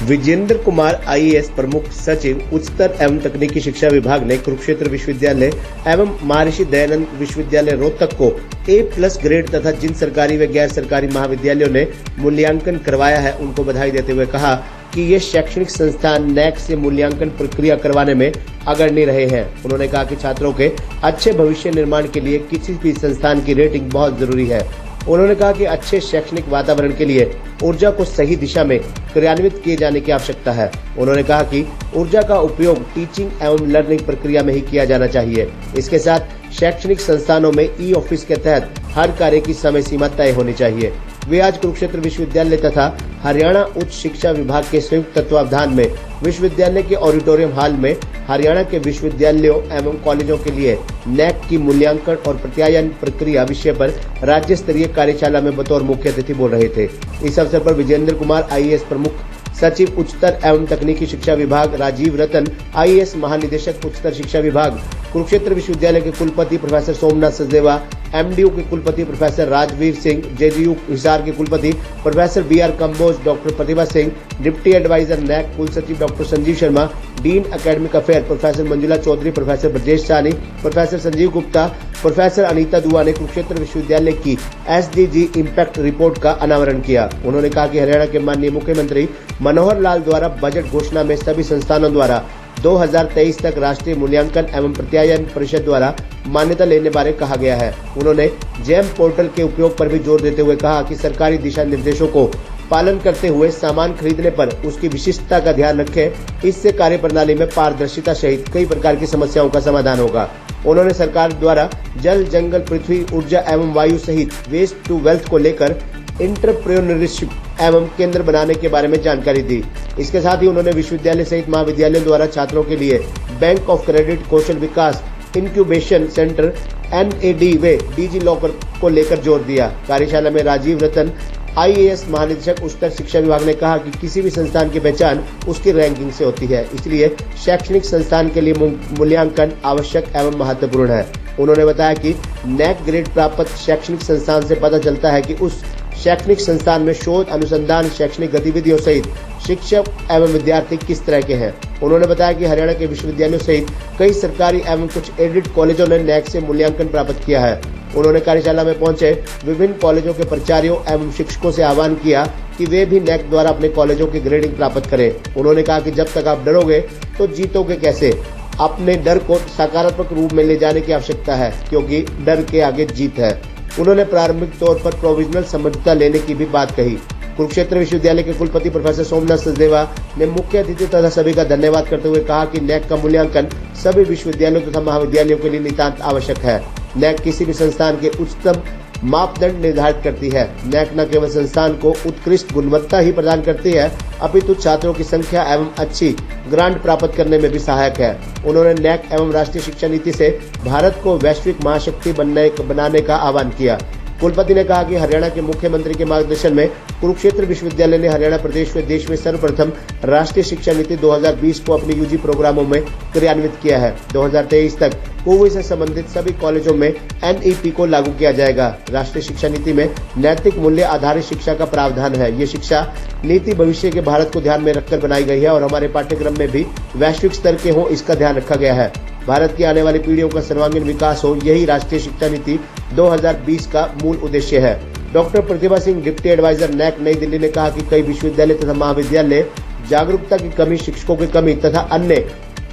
Vijendra Kumar IAS प्रमुख सचिव उच्चतर एवं तकनीकी शिक्षा विभाग ने कुरुक्षेत्र विश्वविद्यालय एवं महर्षि दयानंद विश्वविद्यालय रोहतक को A+ ग्रेड तथा जिन सरकारी व गैर सरकारी महाविद्यालयों ने मूल्यांकन करवाया है उनको बधाई देते हुए कहा कि ये शैक्षणिक संस्थान NAAC से मूल्यांकन प्रक्रिया करवाने में अग्रणी रहे हैं। उन्होंने कहा कि छात्रों के अच्छे भविष्य निर्माण के लिए किसी भी संस्थान की रेटिंग बहुत जरूरी है। उन्होंने कहा कि अच्छे शैक्षणिक वातावरण के लिए ऊर्जा को सही दिशा में क्रियान्वित किए जाने की आवश्यकता है। उन्होंने कहा कि ऊर्जा का उपयोग टीचिंग एवं लर्निंग प्रक्रिया में ही किया जाना चाहिए। इसके साथ शैक्षणिक संस्थानों में ई-ऑफिस के तहत हर कार्य की समय सीमा तय होनी चाहिए। वे आज कुरुक्षेत्र विश्वविद्यालय तथा हरियाणा उच्च शिक्षा विभाग के संयुक्त तत्वावधान में विश्वविद्यालय के ऑडिटोरियम हॉल में हरियाणा के विश्वविद्यालयों एवं कॉलेजों के लिए NAAC की मूल्यांकन और प्रत्यायन प्रक्रिया विषय पर राज्य स्तरीय कार्यशाला में बतौर मुख्य अतिथि बोल रहे थे। इस अवसर पर विजेंद्र कुमार आईएएस प्रमुख सचिव उच्चतर एवं तकनीकी शिक्षा विभाग, राजीव रतन आईएएस महानिदेशक उच्चतर शिक्षा विभाग, कुरुक्षेत्र विश्वविद्यालय के कुलपति प्रोफेसर सोमनाथ सचदेवा, MDU के कुलपति प्रोफेसर राजवीर सिंह, JGU हिसार के कुलपति professor BR Kamboj, doctor Pratibha Singh, deputy adviser NAAC कुल सचिव doctor Sanjeev Sharma, dean academic affair professor Manjula Chaudhary, professor Brajesh Sani, professor Sanjeev Gupta, professor Anita Dua ने कुरुक्षेत्र विश्वविद्यालय की SDG इम्पैक्ट रिपोर्ट का अनावरण किया। उन्होंने कहा कि हरियाणा के माननीय मुख्यमंत्री मनोहर लाल द्वारा बजट घोषणा में सभी संस्थानों द्वारा 2023 तक राष्ट्रीय मूल्यांकन एवं प्रत्यायन परिषद द्वारा मान्यता लेने बारे कहा गया है। उन्होंने जेम पोर्टल के उपयोग पर भी जोर देते हुए कहा कि सरकारी दिशा निर्देशों को पालन करते हुए सामान खरीदने पर उसकी विशिष्टता का ध्यान रखें। इससे कार्य प्रणाली में पारदर्शिता सहित कई प्रकार की समस्याओं का समाधान होगा। उन्होंने सरकार द्वारा जल, जंगल, पृथ्वी, ऊर्जा एवं वायु सहित वेस्ट टू वेल्थ को लेकर एंटरप्रेन्योरशिप एवं केंद्र बनाने के बारे में जानकारी दी। इसके साथ ही उन्होंने विश्वविद्यालय सहित महाविद्यालयों द्वारा छात्रों के लिए bank of credit, Kaushal Vikas, incubation centre, NAD व DG लॉकर को लेकर जोर दिया। कार्यशाला में राजीव रतन आईएएस महानिदेशक उच्चतर शिक्षा विभाग ने कहा कि किसी भी संस्थान की पहचान उसकी रैंकिंग से होती है, इसलिए शैक्षणिक संस्थान के लिए मूल्यांकन आवश्यक एवं महत्वपूर्ण है। उन्होंने बताया कि NAAC ग्रेड प्राप्त शैक्षणिक संस्थान से पता चलता है कि उस शैक्षणिक संस्थान में शोध, अनुसंधान, शैक्षणिक गतिविधियों सहित शिक्षक एवं विद्यार्थी किस तरह के हैं। उन्होंने बताया कि हरियाणा के विश्वविद्यालयों सहित कई सरकारी एवं कुछ एडेड कॉलेजों ने NAAC से मूल्यांकन प्राप्त किया है। उन्होंने कार्यशाला में पहुंचे विभिन्न कॉलेजों के प्राचार्यों एवं शिक्षकों से आह्वान किया कि वे भी NAAC द्वारा अपने कॉलेजों की ग्रेडिंग प्राप्त करें। उन्होंने कहा कि जब तक आप डरोगे तो जीतोगे कैसे। अपने डर को सकारात्मक रूप में ले जाने की आवश्यकता है, क्योंकि डर के आगे जीत है। उन्होंने प्रारंभिक तौर पर प्रोविजनल समझौता लेने की भी बात कही। कुरुक्षेत्र विश्वविद्यालय के कुलपति प्रोफेसर सोमनाथ सचदेवा ने मुख्य अतिथि तथा सभी का धन्यवाद करते हुए कहा कि NAAC का मूल्यांकन सभी विश्वविद्यालयों तथा महाविद्यालयों के लिए नितांत आवश्यक है। NAAC किसी भी संस्थान के उच्चतम मापदंड निर्धारित करती है। NAAC न केवल संस्थान को उत्कृष्ट गुणवत्ता ही प्रदान करती है, अपितु छात्रों की संख्या एवं अच्छी ग्रांट प्राप्त करने में भी सहायक है। उन्होंने NAAC एवं राष्ट्रीय शिक्षा नीति से भारत को वैश्विक महाशक्ति बनाने का आह्वान किया। कुलपति ने कहा कि हरियाणा के मुख्यमंत्री के मार्गदर्शन में कुरुक्षेत्र विश्वविद्यालय ने हरियाणा प्रदेश व देश में सर्वप्रथम राष्ट्रीय शिक्षा नीति 2020 को अपने UG प्रोग्रामों में क्रियान्वित किया है। 2023 तक कोविड से संबंधित सभी कॉलेजों में NEP को लागू किया जाएगा। राष्ट्रीय शिक्षा नीति में नैतिक मूल्य आधारित शिक्षा का प्रावधान है। ये शिक्षा नीति भविष्य के भारत को ध्यान में रखकर बनाई गई है और हमारे पाठ्यक्रम में भी वैश्विक स्तर के हो, इसका ध्यान रखा गया है। भारत की आने वाली पीढ़ियों का सर्वांगीण विकास हो, यही राष्ट्रीय शिक्षा नीति 2020 का मूल उद्देश्य है। Doctor Pratibha Singh, deputy adviser NAAC नई दिल्ली ने कहा कि कई विश्वविद्यालय तथा महाविद्यालय जागरूकता की कमी, शिक्षकों की कमी तथा अन्य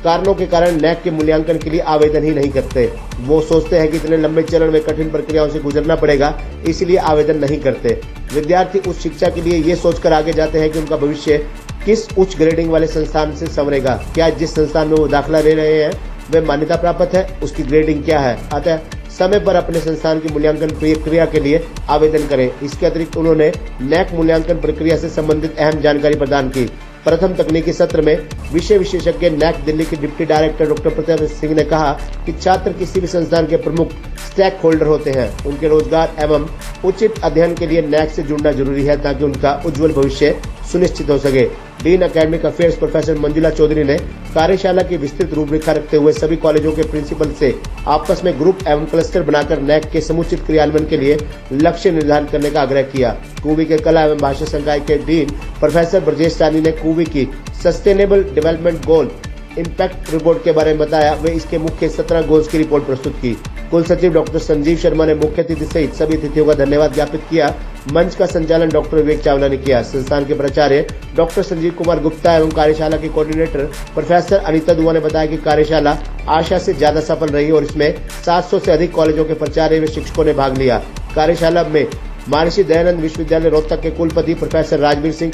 कारणों के कारण NAAC के मूल्यांकन के लिए आवेदन ही नहीं करते। वो सोचते हैं कि इतने लंबे चरण में कठिन प्रक्रियाओं से गुजरना पड़ेगा, इसलिए आवेदन नहीं करते। विद्यार्थी उच्च शिक्षा के लिए ये सोचकर आगे जाते हैं कि उनका भविष्य किस उच्च ग्रेडिंग वाले संस्थान से संवरेगा, क्या जिस संस्थान में वो दाखिला ले रहे हैं वे मान्यता प्राप्त है, उसकी ग्रेडिंग क्या है। अतः समय पर अपने संस्थान की मूल्यांकन प्रक्रिया के लिए आवेदन करें। इसके अतिरिक्त उन्होंने NAAC मूल्यांकन प्रक्रिया से संबंधित अहम जानकारी प्रदान की। प्रथम तकनीकी सत्र में विषय विशेषज्ञ NAAC दिल्ली के deputy director doctor Pratibha Singh ने कहा कि छात्र किसी भी संस्थान के प्रमुख स्टेक होल्डर होते हैं। उनके रोजगार एवं उचित अध्ययन के लिए NAAC से जुड़ना जरूरी है ताकि उनका उज्जवल भविष्य सुनिश्चित हो सके। Dean academic affairs professor Manjula Chaudhary ने कार्यशाला की विस्तृत रूपरेखा रखते हुए सभी कॉलेजों के प्रिंसिपल से आपस में ग्रुप एवं क्लस्टर बनाकर नैक के समुचित क्रियान्वयन के लिए लक्ष्य निर्धारण करने का आग्रह किया। कुवी के कला एवं भाषा संकाय के डीन प्रोफेसर ब्रजेश सानी ने कुवी की sustainable development goal impact report के बारे में बताया। वे इसके मुख्य 17 गोल्स की रिपोर्ट प्रस्तुत की। कुल सचिव डॉक्टर संजीव शर्मा ने मुख्य अतिथि सहित सभी अतिथियों का धन्यवाद ज्ञापित किया। मंच का संचालन डॉक्टर विवेक चावला ने किया। संस्थान के प्राचार्य डॉक्टर संजीव कुमार गुप्ता एवं कार्यशाला के कोऑर्डिनेटर प्रोफेसर अनीता दुआ ने बताया कि कार्यशाला आशा से ज्यादा सफल रही और इसमें 700 से अधिक कॉलेजों के प्राचार्य व शिक्षकों ने भाग लिया। कार्यशाला में महर्षि दयानंद विश्वविद्यालय रोहतक के कुलपति प्रोफेसर राजवीर सिंह,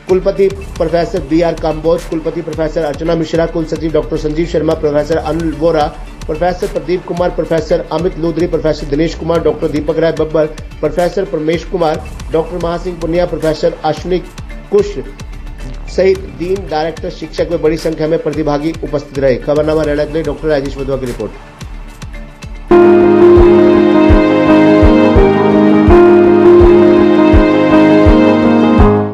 कुलपति प्रोफेसर BR काम्बोज, कुलपति प्रोफेसर अर्चना मिश्रा, कुल सचिव doctor Sanjeev Sharma, professor Anil Vora, professor Pradeep Kumar, professor Amit Ludri, professor Dinesh Kumar, doctor Deepak Rai Babbar, professor Paramesh Kumar, doctor Mahasingh Punia, professor Ashwini Kush सहित डीन, डायरेक्टर, शिक्षक व बड़ी संख्या में प्रतिभागी उपस्थित रहे। खबरनामा रेडा के लिए डॉक्टर राजेश वधवा की रिपोर्ट।